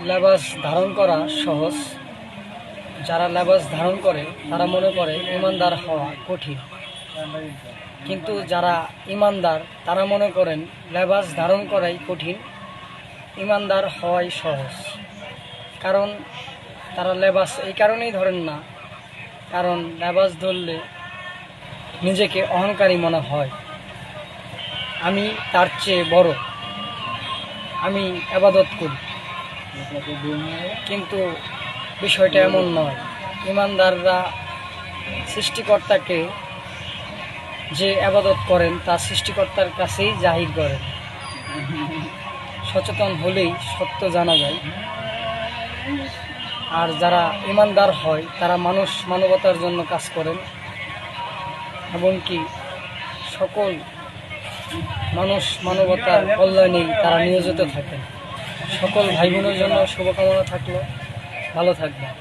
লেবাস ধারণ করা সহজ। যারা লেবাস ধারণ করে তারা মনে করে ইমানদার হওয়া কঠিন, কিন্তু যারা ইমানদার তারা মনে করেন লেবাস ধারণ করাই কঠিন, ইমানদার হওয়াই সহজ। কারণ তারা লেবাস এই কারণেই ধরেন না, কারণ লেবাস ধরলে নিজেকে অহংকারী মনে হয়, আমি তার চেয়ে বড়, আমি ইবাদত করি। কিন্তু বিষয়টা এমন নয়। ইমানদাররা সৃষ্টিকর্তাকে যে ইবাদত করেন তা সৃষ্টিকর্তার কাছেই জাহির করেন। সচেতন হলেই সত্য জানা যায়। আর যারা ইমানদার হয় তারা মানবতার জন্য কাজ করেন, এবং কি সকল মানবতার কল্যাণেই তারা নিয়োজিত থাকেন। সকল ভাই বোনের জন্য শুভকামনা থাকলো। ভালো থাকবেন।